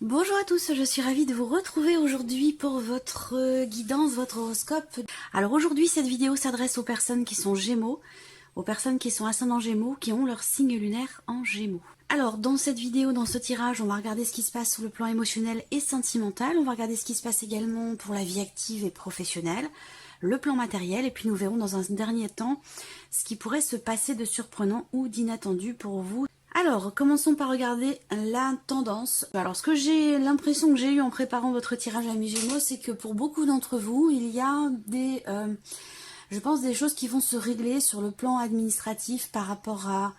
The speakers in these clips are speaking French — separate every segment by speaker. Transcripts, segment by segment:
Speaker 1: Bonjour à tous, je suis ravie de vous retrouver aujourd'hui pour votre guidance, votre horoscope. Alors aujourd'hui, cette vidéo s'adresse aux personnes qui sont Gémeaux, aux personnes qui sont ascendant Gémeaux, qui ont leur signe lunaire en Gémeaux. Alors dans cette vidéo, dans ce tirage, on va regarder ce qui se passe sur le plan émotionnel et sentimental. On va regarder ce qui se passe également pour la vie active et professionnelle, le plan matériel, et puis nous verrons dans un dernier temps ce qui pourrait se passer de surprenant ou d'inattendu pour vous. Alors, commençons par regarder la tendance. Alors, ce que j'ai l'impression que j'ai eu en préparant votre tirage à mi-Gémeaux, c'est que pour beaucoup d'entre vous, il y a je pense, des choses qui vont se régler sur le plan administratif par rapport à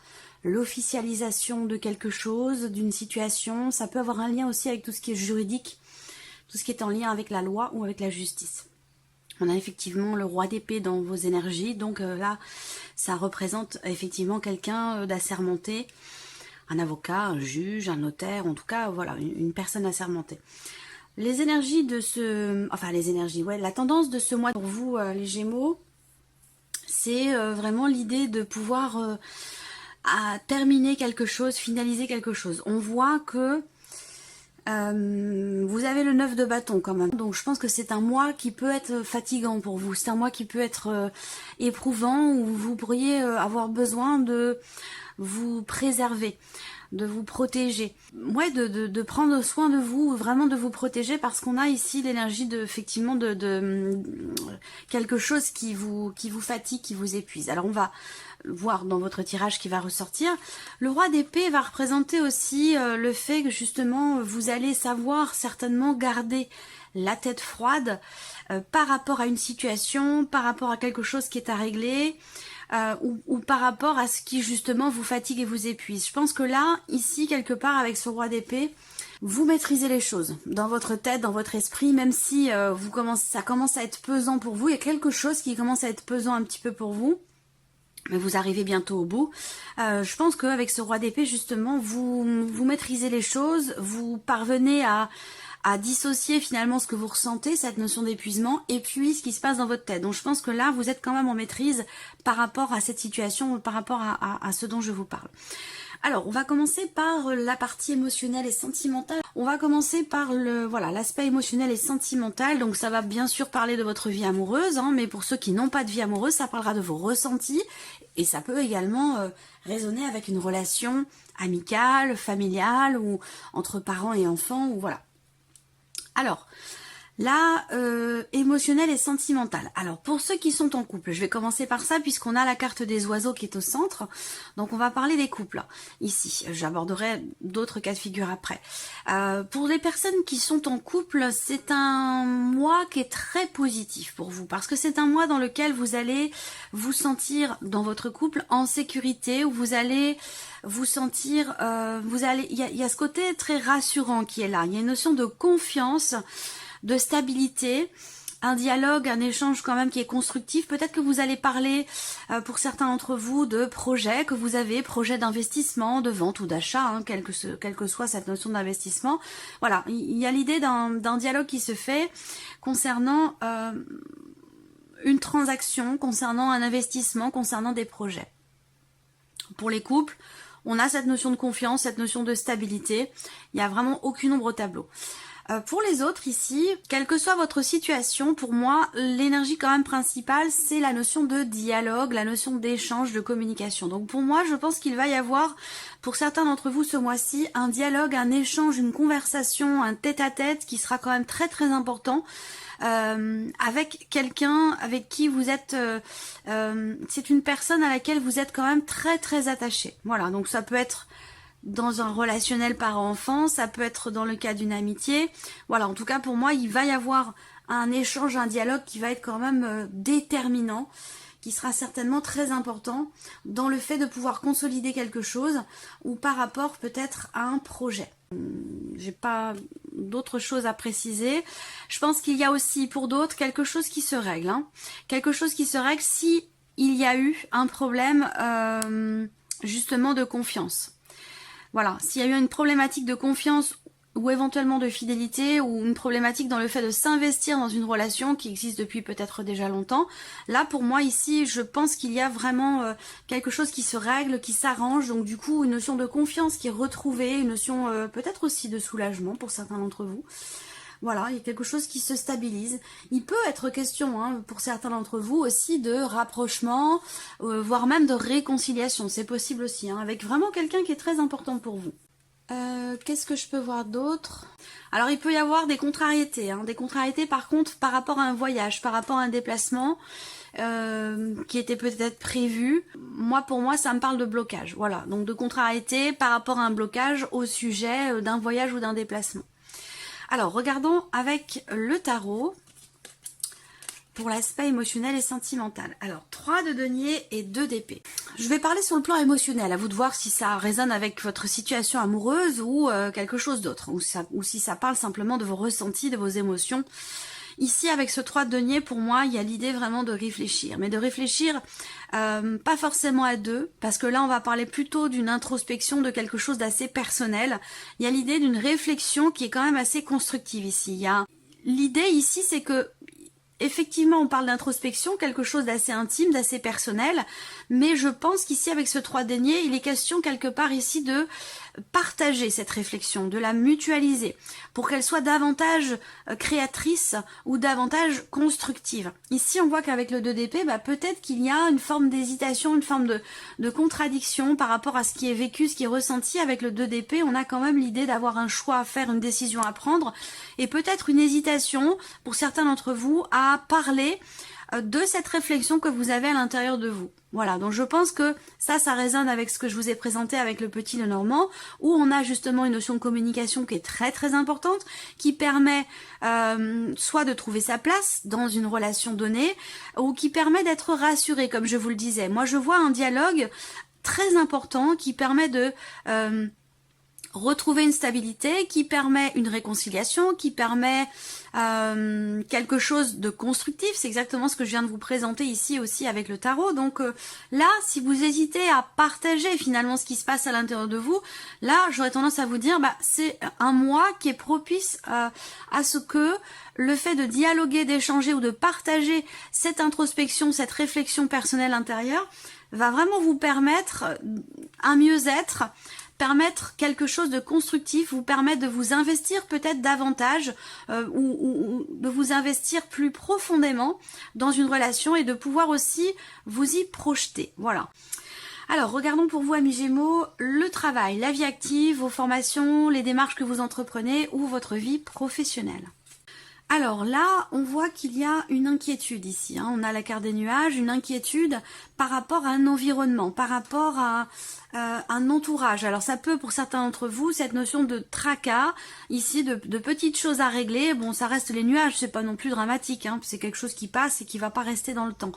Speaker 1: l'officialisation de quelque chose, d'une situation. Ça peut avoir un lien aussi avec tout ce qui est juridique, tout ce qui est en lien avec la loi ou avec la justice. On a effectivement le roi d'épée dans vos énergies, donc là, ça représente effectivement quelqu'un d'assermenté, un avocat, un juge, un notaire, en tout cas, voilà, une personne assermentée. Les énergies de la tendance de ce mois pour vous, les Gémeaux, c'est vraiment l'idée de pouvoir terminer quelque chose, finaliser quelque chose. On voit que vous avez le 9 de bâton quand même, donc je pense que c'est un mois qui peut être fatigant pour vous, c'est un mois qui peut être éprouvant, où vous pourriez avoir besoin de vous préserver, de vous protéger, ouais, de prendre soin de vous, vraiment de vous protéger, parce qu'on a ici l'énergie de quelque chose qui vous fatigue, qui vous épuise. Alors on va voir dans votre tirage qui va ressortir. Le roi d'épée va représenter aussi le fait que justement vous allez savoir certainement garder la tête froide par rapport à une situation, par rapport à quelque chose qui est à régler, ou par rapport à ce qui justement vous fatigue et vous épuise. Je pense que là, ici, quelque part, avec ce roi d'épée, vous maîtrisez les choses dans votre tête, dans votre esprit, même si ça commence à être pesant pour vous. Il y a quelque chose qui commence à être pesant un petit peu pour vous, mais vous arrivez bientôt au bout. Je pense qu'avec ce roi d'épée, justement, vous maîtrisez les choses, vous parvenez à dissocier finalement ce que vous ressentez, cette notion d'épuisement, et puis ce qui se passe dans votre tête. Donc je pense que là, vous êtes quand même en maîtrise par rapport à cette situation, par rapport à ce dont je vous parle. Alors, on va commencer par la partie émotionnelle et sentimentale. On va commencer par l'aspect émotionnel et sentimental. Donc ça va bien sûr parler de votre vie amoureuse, hein, mais pour ceux qui n'ont pas de vie amoureuse, ça parlera de vos ressentis, et ça peut également résonner avec une relation amicale, familiale, ou entre parents et enfants, ou voilà. Alors, là, émotionnel et sentimental. Alors, pour ceux qui sont en couple, je vais commencer par ça puisqu'on a la carte des oiseaux qui est au centre. Donc, on va parler des couples ici. J'aborderai d'autres cas de figure après. Pour les personnes qui sont en couple, c'est un mois qui est très positif pour vous parce que c'est un mois dans lequel vous allez vous sentir dans votre couple en sécurité, où vous allez vous sentir, il y a ce côté très rassurant qui est là. Il y a une notion de confiance, de stabilité, un dialogue, un échange quand même qui est constructif. Peut-être que vous allez parler, pour certains d'entre vous, de projets que vous avez, projets d'investissement, de vente ou d'achat, hein, quelle que soit cette notion d'investissement. Voilà, il y a l'idée d'un dialogue qui se fait concernant une transaction, concernant un investissement, concernant des projets. Pour les couples, on a cette notion de confiance, cette notion de stabilité. Il n'y a vraiment aucune ombre au tableau. Pour les autres ici, quelle que soit votre situation, pour moi, l'énergie quand même principale, c'est la notion de dialogue, la notion d'échange, de communication. Donc pour moi, je pense qu'il va y avoir, pour certains d'entre vous ce mois-ci, un dialogue, un échange, une conversation, un tête-à-tête qui sera quand même très très important. Avec quelqu'un avec qui vous êtes, c'est une personne à laquelle vous êtes quand même très très attaché. Voilà, donc ça peut être dans un relationnel parent-enfant, ça peut être dans le cas d'une amitié. Voilà, en tout cas pour moi, il va y avoir un échange, un dialogue qui va être quand même déterminant, qui sera certainement très important dans le fait de pouvoir consolider quelque chose ou par rapport peut-être à un projet. J'ai pas d'autres choses à préciser. Je pense qu'il y a aussi pour d'autres quelque chose qui se règle, hein. Quelque chose qui se règle si il y a eu un problème justement de confiance. Voilà, s'il y a eu une problématique de confiance ou éventuellement de fidélité, ou une problématique dans le fait de s'investir dans une relation qui existe depuis peut-être déjà longtemps. Là, pour moi, ici, je pense qu'il y a vraiment quelque chose qui se règle, qui s'arrange, donc du coup, une notion de confiance qui est retrouvée, une notion peut-être aussi de soulagement pour certains d'entre vous. Voilà, il y a quelque chose qui se stabilise. Il peut être question, hein, pour certains d'entre vous, aussi de rapprochement, voire même de réconciliation. C'est possible aussi, hein, avec vraiment quelqu'un qui est très important pour vous. Qu'est-ce que je peux voir d'autre? Alors il peut y avoir des contrariétés, hein, des contrariétés par contre par rapport à un voyage, par rapport à un déplacement qui était peut-être prévu. Moi, pour moi, ça me parle de blocage. Voilà, donc de contrariété par rapport à un blocage au sujet d'un voyage ou d'un déplacement. Alors, regardons avec le tarot pour l'aspect émotionnel et sentimental. Alors, 3 de denier et 2 d'épée. Je vais parler sur le plan émotionnel, à vous de voir si ça résonne avec votre situation amoureuse ou quelque chose d'autre, ou si ça parle simplement de vos ressentis, de vos émotions. Ici, avec ce 3 de denier, pour moi, il y a l'idée vraiment de réfléchir, mais de réfléchir pas forcément à deux, parce que là, on va parler plutôt d'une introspection, de quelque chose d'assez personnel. Il y a l'idée d'une réflexion qui est quand même assez constructive ici. L'idée ici, c'est que effectivement, on parle d'introspection, quelque chose d'assez intime, d'assez personnel, mais je pense qu'ici, avec ce 3 denier, il est question quelque part ici de partager cette réflexion, de la mutualiser, pour qu'elle soit davantage créatrice ou davantage constructive. Ici, on voit qu'avec le 2 d'épée, peut-être qu'il y a une forme d'hésitation, une forme de contradiction par rapport à ce qui est vécu, ce qui est ressenti. Avec le 2 d'épée, on a quand même l'idée d'avoir un choix à faire, une décision à prendre, et peut-être une hésitation, pour certains d'entre vous, à parler de cette réflexion que vous avez à l'intérieur de vous. Voilà, donc je pense que ça résonne avec ce que je vous ai présenté avec le petit Lenormand, où on a justement une notion de communication qui est très très importante, qui permet soit de trouver sa place dans une relation donnée, ou qui permet d'être rassuré, comme je vous le disais. Moi, je vois un dialogue très important qui permet de retrouver une stabilité, qui permet une réconciliation, qui permet quelque chose de constructif. C'est exactement ce que je viens de vous présenter ici aussi avec le tarot. Donc là, si vous hésitez à partager finalement ce qui se passe à l'intérieur de vous, là, j'aurais tendance à vous dire, c'est un mois qui est propice à ce que le fait de dialoguer, d'échanger ou de partager cette introspection, cette réflexion personnelle intérieure, va vraiment vous permettre un mieux-être, permettre quelque chose de constructif, vous permettre de vous investir peut-être davantage ou de vous investir plus profondément dans une relation et de pouvoir aussi vous y projeter. Voilà. Alors, regardons pour vous, amis Gémeaux, le travail, la vie active, vos formations, les démarches que vous entreprenez ou votre vie professionnelle. Alors là, on voit qu'il y a une inquiétude ici, hein. On a la carte des nuages, une inquiétude par rapport à un environnement, par rapport à un entourage. Alors ça peut, pour certains d'entre vous, cette notion de tracas, ici, de petites choses à régler. Bon, ça reste les nuages, c'est pas non plus dramatique, hein. C'est quelque chose qui passe et qui va pas rester dans le temps.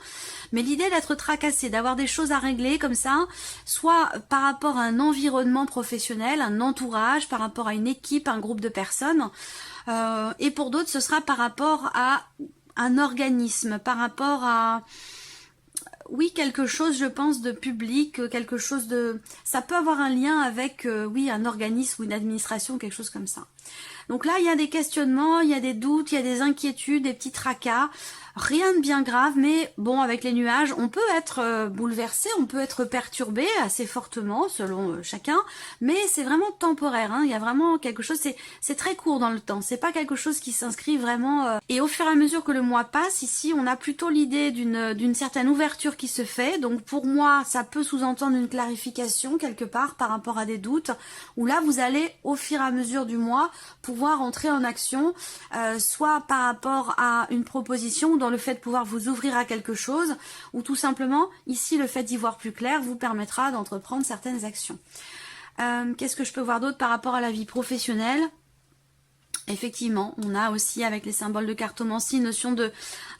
Speaker 1: Mais l'idée d'être tracassé, d'avoir des choses à régler comme ça, soit par rapport à un environnement professionnel, un entourage, par rapport à une équipe, un groupe de personnes, et pour d'autres, ce sera par rapport à un organisme, par rapport à, oui, quelque chose, je pense, de public, quelque chose de... Ça peut avoir un lien avec, oui, un organisme ou une administration, quelque chose comme ça. Donc là, il y a des questionnements, il y a des doutes, il y a des inquiétudes, des petits tracas. Rien de bien grave, mais bon, avec les nuages, on peut être bouleversé, on peut être perturbé assez fortement selon chacun, mais c'est vraiment temporaire, hein. Il y a vraiment quelque chose, c'est très court dans le temps, c'est pas quelque chose qui s'inscrit vraiment... Et au fur et à mesure que le mois passe, ici, on a plutôt l'idée d'une certaine ouverture qui se fait, donc pour moi, ça peut sous-entendre une clarification quelque part par rapport à des doutes, où là, vous allez, au fur et à mesure du mois, pouvoir entrer en action, soit par rapport à une proposition ou dans le fait de pouvoir vous ouvrir à quelque chose, ou tout simplement, ici, le fait d'y voir plus clair vous permettra d'entreprendre certaines actions. Qu'est-ce que je peux voir d'autre par rapport à la vie professionnelle ? Effectivement, on a aussi avec les symboles de cartomancie une notion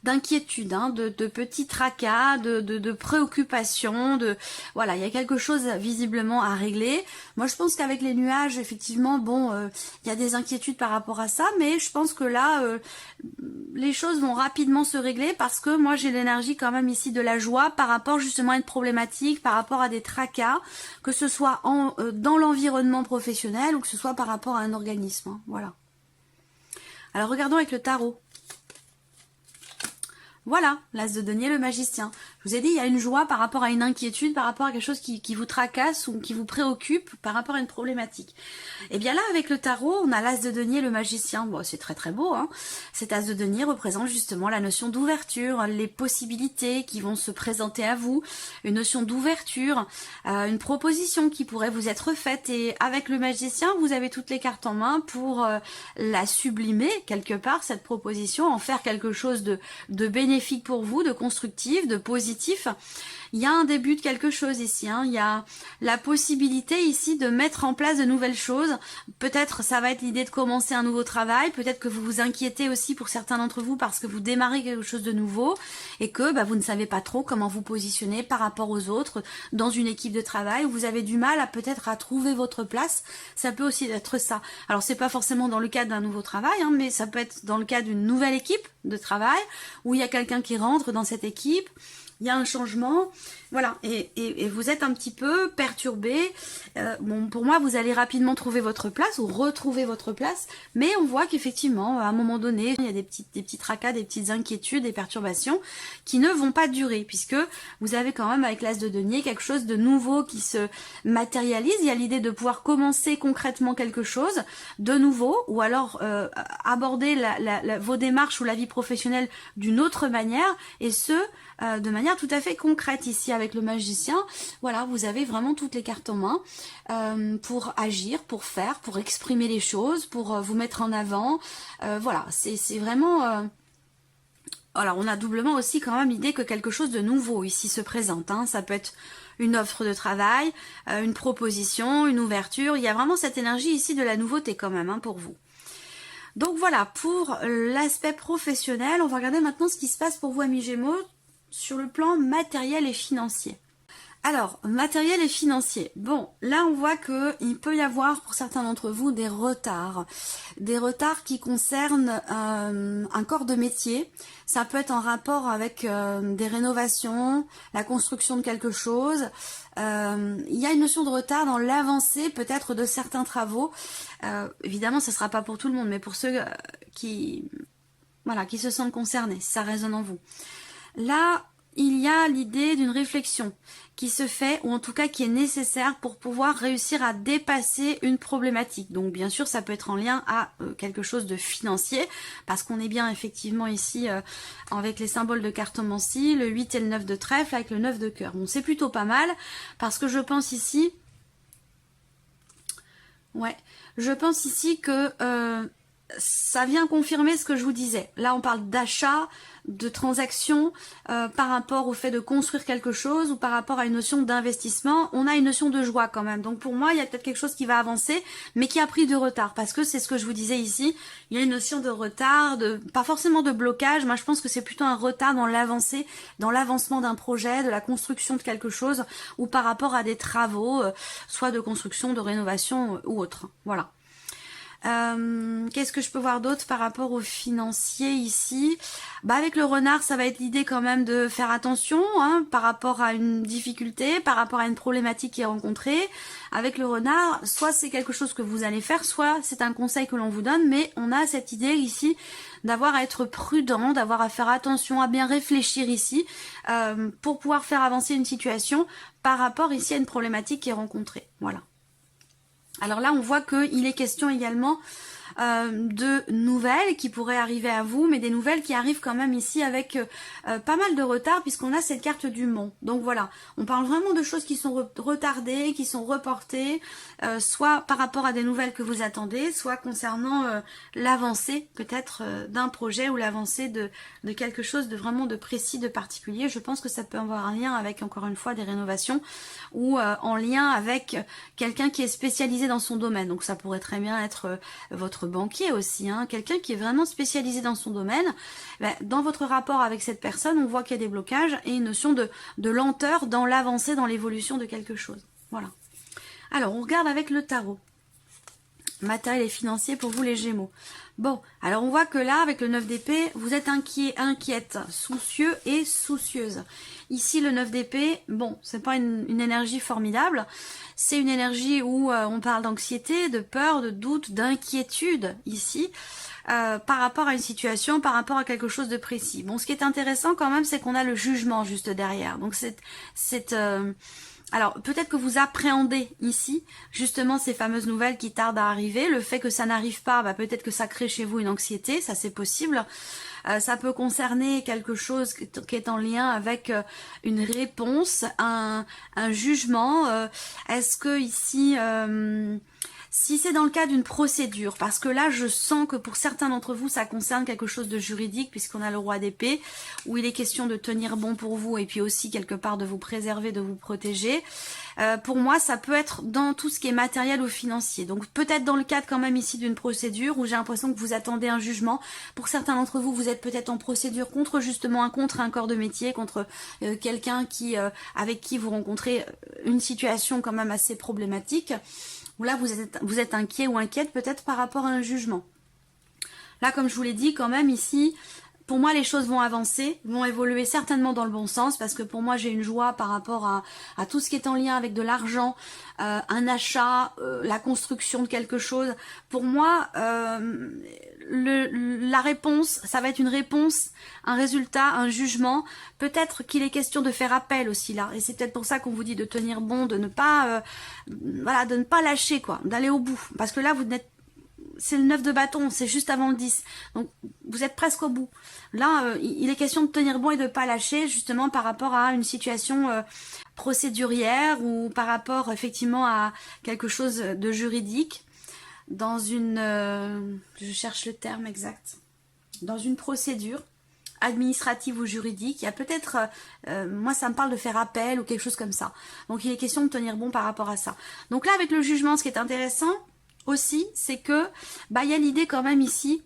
Speaker 1: d'inquiétude, hein, de petits tracas, de préoccupations, voilà, il y a quelque chose visiblement à régler. Moi, je pense qu'avec les nuages, effectivement, bon, il y a des inquiétudes par rapport à ça, mais je pense que là, les choses vont rapidement se régler parce que moi, j'ai l'énergie quand même ici de la joie par rapport justement à une problématique, par rapport à des tracas, que ce soit dans l'environnement professionnel ou que ce soit par rapport à un organisme, hein, voilà. Alors regardons avec le tarot. Voilà, l'as de denier, le magicien. Je vous ai dit, il y a une joie par rapport à une inquiétude, par rapport à quelque chose qui vous tracasse ou qui vous préoccupe, par rapport à une problématique. Et bien là, avec le tarot, on a l'as de denier, le magicien. Bon, c'est très très beau, hein. Cet as de denier représente justement la notion d'ouverture, les possibilités qui vont se présenter à vous, une notion d'ouverture, une proposition qui pourrait vous être faite. Et avec le magicien, vous avez toutes les cartes en main pour la sublimer quelque part, cette proposition, en faire quelque chose de bénéfique pour vous, de constructif, de positif. Il y a un début de quelque chose ici, hein. Il y a la possibilité ici de mettre en place de nouvelles choses. Peut-être ça va être l'idée de commencer un nouveau travail, peut-être que vous vous inquiétez aussi pour certains d'entre vous parce que vous démarrez quelque chose de nouveau et que vous ne savez pas trop comment vous positionner par rapport aux autres dans une équipe de travail où vous avez du mal à peut-être à trouver votre place. Ça peut aussi être ça. Alors c'est pas forcément dans le cadre d'un nouveau travail, hein, mais ça peut être dans le cadre d'une nouvelle équipe de travail où il y a quelqu'un qui rentre dans cette équipe. Il y a un changement, voilà, et vous êtes un petit peu perturbé. Bon, pour moi, vous allez rapidement trouver votre place ou retrouver votre place, mais on voit qu'effectivement, à un moment donné, il y a des petits tracas, des petites inquiétudes, des perturbations qui ne vont pas durer, puisque vous avez quand même avec l'as de denier quelque chose de nouveau qui se matérialise. Il y a l'idée de pouvoir commencer concrètement quelque chose de nouveau, ou alors aborder vos démarches ou la vie professionnelle d'une autre manière, et ce, de manière tout à fait concrète ici avec le magicien. Voilà, vous avez vraiment toutes les cartes en main pour agir, pour faire, pour exprimer les choses, pour vous mettre en avant. Voilà, c'est vraiment... Alors on a doublement aussi quand même l'idée que quelque chose de nouveau ici se présente, hein. Ça peut être une offre de travail, une proposition, une ouverture. Il y a vraiment cette énergie ici de la nouveauté quand même, hein, pour vous. Donc voilà, pour l'aspect professionnel, on va regarder maintenant ce qui se passe pour vous, amis Gémeaux, sur le plan matériel et financier. Alors, matériel et financier. Bon, là on voit qu'il peut y avoir pour certains d'entre vous des retards qui concernent un corps de métier. Ça peut être en rapport avec des rénovations, la construction de quelque chose. Il y a une notion de retard dans l'avancée peut-être de certains travaux. Évidemment, ce ne sera pas pour tout le monde, mais pour ceux qui se sentent concernés, si ça résonne en vous. Là, il y a l'idée d'une réflexion qui se fait, ou en tout cas qui est nécessaire pour pouvoir réussir à dépasser une problématique. Donc bien sûr, ça peut être en lien à quelque chose de financier, parce qu'on est bien effectivement ici avec les symboles de cartomancie, le 8 et le 9 de trèfle avec le 9 de cœur. Bon, c'est plutôt pas mal, parce que je pense ici que ça vient confirmer ce que je vous disais. Là, on parle d'achat, de transaction, par rapport au fait de construire quelque chose ou par rapport à une notion d'investissement. On a une notion de joie quand même. Donc pour moi, il y a peut-être quelque chose qui va avancer, mais qui a pris du retard. Parce que c'est ce que je vous disais ici. Il y a une notion de retard, pas forcément de blocage. Moi, je pense que c'est plutôt un retard dans l'avancée, dans l'avancement d'un projet, de la construction de quelque chose, ou par rapport à des travaux, soit de construction, de rénovation ou autre. Voilà. Qu'est-ce que je peux voir d'autre par rapport aux financiers ici? Avec le renard, ça va être l'idée quand même de faire attention, hein, par rapport à une difficulté, par rapport à une problématique qui est rencontrée. Avec le renard, soit c'est quelque chose que vous allez faire, soit c'est un conseil que l'on vous donne, mais on a cette idée ici d'avoir à être prudent, d'avoir à faire attention, à bien réfléchir ici, pour pouvoir faire avancer une situation par rapport ici à une problématique qui est rencontrée. Voilà. Alors là, on voit qu'il est question également de nouvelles qui pourraient arriver à vous, mais des nouvelles qui arrivent quand même ici avec pas mal de retard puisqu'on a cette carte du mont. Donc voilà, on parle vraiment de choses qui sont retardées, qui sont reportées, soit par rapport à des nouvelles que vous attendez, soit concernant l'avancée peut-être d'un projet ou l'avancée de quelque chose de vraiment de précis, de particulier. Je pense que ça peut avoir un lien avec, encore une fois, des rénovations ou en lien avec quelqu'un qui est spécialisé dans son domaine. Donc ça pourrait très bien être votre être banquier aussi, hein, quelqu'un qui est vraiment spécialisé dans son domaine. Ben, dans votre rapport avec cette personne, on voit qu'il y a des blocages et une notion de lenteur dans l'avancée, dans l'évolution de quelque chose. Voilà. Alors, on regarde avec le tarot. Matériel et financier pour vous les Gémeaux. Bon, alors on voit que là, avec le 9 d'épée, vous êtes inquiet, inquiète, soucieux et soucieuse. Ici, le 9 d'épée, bon, c'est pas une énergie formidable. C'est une énergie où on parle d'anxiété, de peur, de doute, d'inquiétude, ici, par rapport à une situation, par rapport à quelque chose de précis. Bon, ce qui est intéressant quand même, c'est qu'on a le jugement juste derrière. Donc, alors, peut-être que vous appréhendez ici, justement, ces fameuses nouvelles qui tardent à arriver. Le fait que ça n'arrive pas, bah, peut-être que ça crée chez vous une anxiété, ça c'est possible. Ça peut concerner quelque chose qui est en lien avec une réponse, un jugement. Est-ce que ici... si c'est dans le cas d'une procédure, parce que là je sens que pour certains d'entre vous ça concerne quelque chose de juridique puisqu'on a le roi d'épée où il est question de tenir bon pour vous et puis aussi quelque part de vous préserver, de vous protéger. Pour moi ça peut être dans tout ce qui est matériel ou financier, donc peut-être dans le cadre quand même ici d'une procédure où j'ai l'impression que vous attendez un jugement. Pour certains d'entre vous, vous êtes peut-être en procédure contre justement contre un corps de métier, contre quelqu'un avec qui vous rencontrez une situation quand même assez problématique. Ou là, vous êtes inquiet ou inquiète peut-être par rapport à un jugement. Là, comme je vous l'ai dit, quand même ici, pour moi, les choses vont avancer, vont évoluer certainement dans le bon sens, parce que pour moi, j'ai une joie par rapport à tout ce qui est en lien avec de l'argent, un achat, la construction de quelque chose. Pour moi, la réponse, ça va être une réponse, un résultat, un jugement. Peut-être qu'il est question de faire appel aussi là, et c'est peut-être pour ça qu'on vous dit de tenir bon, de ne pas, voilà, de ne pas lâcher quoi, d'aller au bout, parce que là vous n'êtes, c'est le 9 de bâton, c'est juste avant le 10, donc vous êtes presque au bout. Là, il est question de tenir bon et de ne pas lâcher, justement par rapport à une situation procédurière ou par rapport effectivement à quelque chose de juridique. Dans une, je cherche le terme exact, dans une procédure administrative ou juridique, il y a peut-être, moi ça me parle de faire appel ou quelque chose comme ça. Donc il est question de tenir bon par rapport à ça. Donc là avec le jugement, ce qui est intéressant aussi, c'est que bah il y a l'idée quand même ici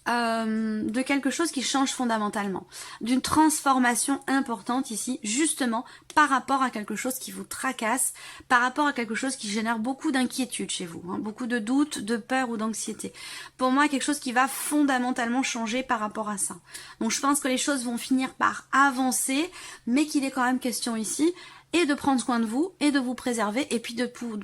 Speaker 1: de quelque chose qui change fondamentalement, d'une transformation importante ici, justement par rapport à quelque chose qui vous tracasse, par rapport à quelque chose qui génère beaucoup d'inquiétude chez vous, hein, beaucoup de doutes, de peur ou d'anxiété. Pour moi, quelque chose qui va fondamentalement changer par rapport à ça. Donc je pense que les choses vont finir par avancer, mais qu'il est quand même question ici et de prendre soin de vous, et de vous préserver, et puis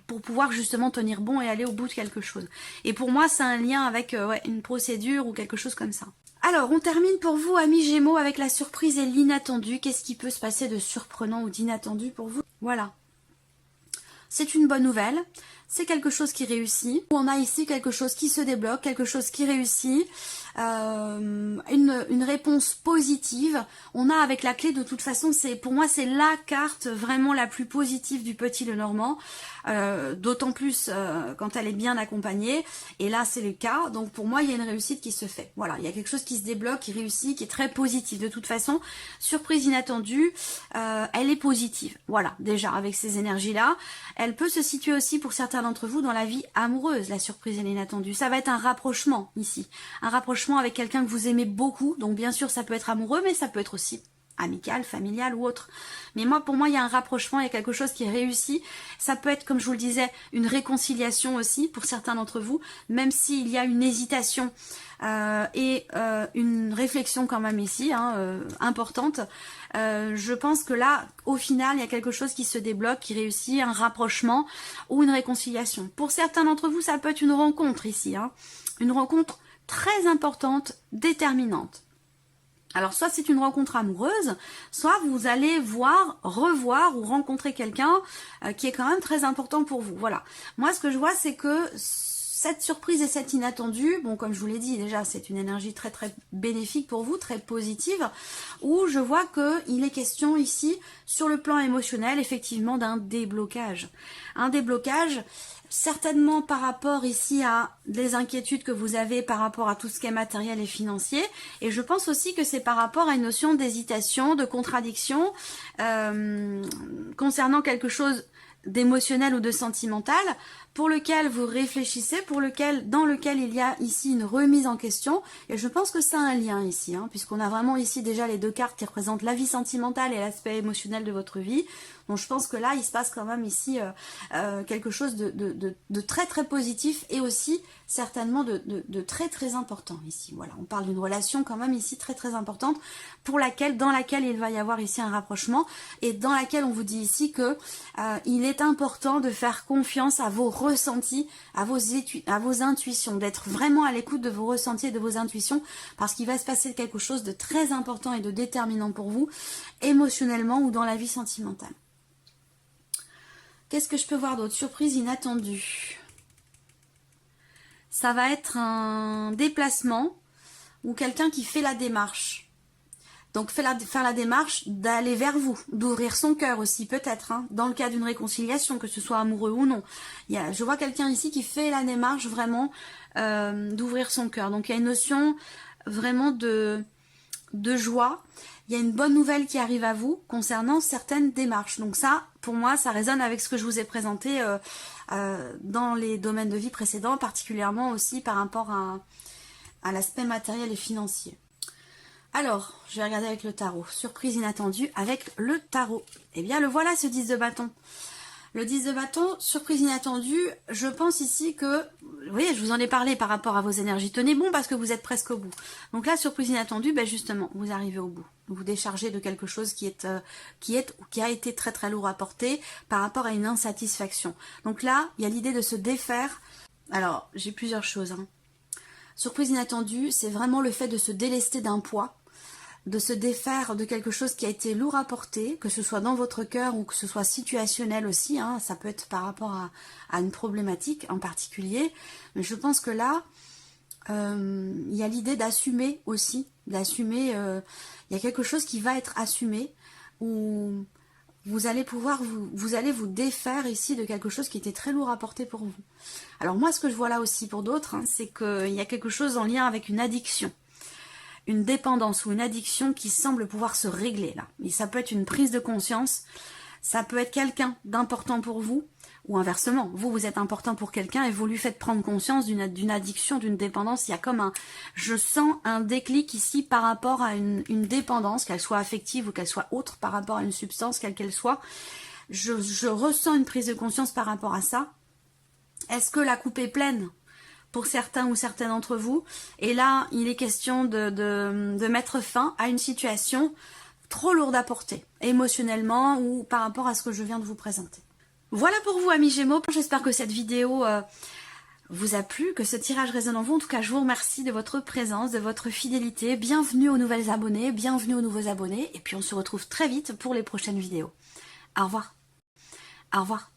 Speaker 1: pour pouvoir justement tenir bon et aller au bout de quelque chose. Et pour moi, c'est un lien avec ouais, une procédure ou quelque chose comme ça. Alors, on termine pour vous, amis Gémeaux, avec la surprise et l'inattendu. Qu'est-ce qui peut se passer de surprenant ou d'inattendu pour vous? Voilà. C'est une bonne nouvelle. C'est quelque chose qui réussit. On a ici quelque chose qui se débloque, quelque chose qui réussit, une réponse positive. On a avec la clé, de toute façon, pour moi c'est la carte vraiment la plus positive du Petit Lenormand, d'autant plus quand elle est bien accompagnée. Et là c'est le cas. Donc pour moi il y a une réussite qui se fait. Voilà, il y a quelque chose qui se débloque, qui réussit, qui est très positif. De toute façon, surprise inattendue, elle est positive. Voilà, déjà avec ces énergies-là. Elle peut se situer aussi pour certains d'entre vous dans la vie amoureuse, la surprise et l'inattendue. Ça va être un rapprochement ici, un rapprochement avec quelqu'un que vous aimez beaucoup, donc bien sûr ça peut être amoureux, mais ça peut être aussi amical, familial ou autre. Mais pour moi il y a un rapprochement, il y a quelque chose qui est réussi. Ça peut être, comme je vous le disais, une réconciliation aussi pour certains d'entre vous, même s'il y a une hésitation et une réflexion quand même ici, hein, importante. Je pense que là, au final, il y a quelque chose qui se débloque, qui réussit, un rapprochement ou une réconciliation. Pour certains d'entre vous, ça peut être une rencontre ici, hein, une rencontre très importante, déterminante. Alors soit c'est une rencontre amoureuse, soit vous allez revoir ou rencontrer quelqu'un qui est quand même très important pour vous. Voilà. Moi ce que je vois c'est que cette surprise et cette inattendue, bon comme je vous l'ai dit déjà c'est une énergie très très bénéfique pour vous, très positive, où je vois qu'il est question ici sur le plan émotionnel effectivement d'un déblocage. Un déblocage certainement par rapport ici à des inquiétudes que vous avez par rapport à tout ce qui est matériel et financier, et je pense aussi que c'est par rapport à une notion d'hésitation, de contradiction concernant quelque chose d'émotionnel ou de sentimental, pour lequel vous réfléchissez, dans lequel il y a ici une remise en question. Et je pense que ça a un lien ici, hein, puisqu'on a vraiment ici déjà les deux cartes qui représentent la vie sentimentale et l'aspect émotionnel de votre vie. Donc je pense que là, il se passe quand même ici quelque chose de très très positif et aussi certainement de très très important ici. Voilà, on parle d'une relation quand même ici très très importante dans laquelle il va y avoir ici un rapprochement et dans laquelle on vous dit ici que il est important de faire confiance à vos ressentis, à vos intuitions, d'être vraiment à l'écoute de vos ressentis et de vos intuitions parce qu'il va se passer quelque chose de très important et de déterminant pour vous émotionnellement ou dans la vie sentimentale. Qu'est-ce que je peux voir d'autre? Surprise inattendue. Ça va être un déplacement ou quelqu'un qui fait la démarche. Donc faire la démarche d'aller vers vous, d'ouvrir son cœur aussi peut-être, hein, dans le cas d'une réconciliation, que ce soit amoureux ou non. Je vois quelqu'un ici qui fait la démarche vraiment d'ouvrir son cœur. Donc il y a une notion vraiment de joie. Il y a une bonne nouvelle qui arrive à vous concernant certaines démarches. Donc ça, pour moi, ça résonne avec ce que je vous ai présenté dans les domaines de vie précédents, particulièrement aussi par rapport à l'aspect matériel et financier. Alors, je vais regarder avec le tarot. Surprise inattendue avec le tarot. Eh bien, le voilà, ce 10 de bâton. Le 10 de bâton, surprise inattendue, je pense ici que, vous voyez, je vous en ai parlé par rapport à vos énergies. Tenez bon parce que vous êtes presque au bout. Donc là, surprise inattendue, ben justement, vous arrivez au bout. Vous déchargez de quelque chose qui a été très très lourd à porter par rapport à une insatisfaction. Donc là, il y a l'idée de se défaire. Alors, j'ai plusieurs choses, hein. Surprise inattendue, c'est vraiment le fait de se délester d'un poids, de se défaire de quelque chose qui a été lourd à porter, que ce soit dans votre cœur ou que ce soit situationnel aussi, hein, ça peut être par rapport à une problématique en particulier, mais je pense que là, il y a l'idée d'assumer aussi, il y a quelque chose qui va être assumé, où vous allez pouvoir vous allez vous défaire ici de quelque chose qui était très lourd à porter pour vous. Alors moi, ce que je vois là aussi pour d'autres, hein, c'est qu'il y a quelque chose en lien avec une addiction. Une dépendance ou une addiction qui semble pouvoir se régler là. Et ça peut être une prise de conscience, ça peut être quelqu'un d'important pour vous, ou inversement, vous êtes important pour quelqu'un et vous lui faites prendre conscience d'une addiction, d'une dépendance. Il y a comme je sens un déclic ici par rapport à une dépendance, qu'elle soit affective ou qu'elle soit autre, par rapport à une substance, quelle qu'elle soit. Je ressens une prise de conscience par rapport à ça. Est-ce que la coupe est pleine pour certains ou certaines d'entre vous? Et là, il est question de mettre fin à une situation trop lourde à porter, émotionnellement ou par rapport à ce que je viens de vous présenter. Voilà pour vous, amis Gémeaux. J'espère que cette vidéo vous a plu, que ce tirage résonne en vous. En tout cas, je vous remercie de votre présence, de votre fidélité. Bienvenue aux nouvelles abonnés, bienvenue aux nouveaux abonnés. Et puis, on se retrouve très vite pour les prochaines vidéos. Au revoir. Au revoir.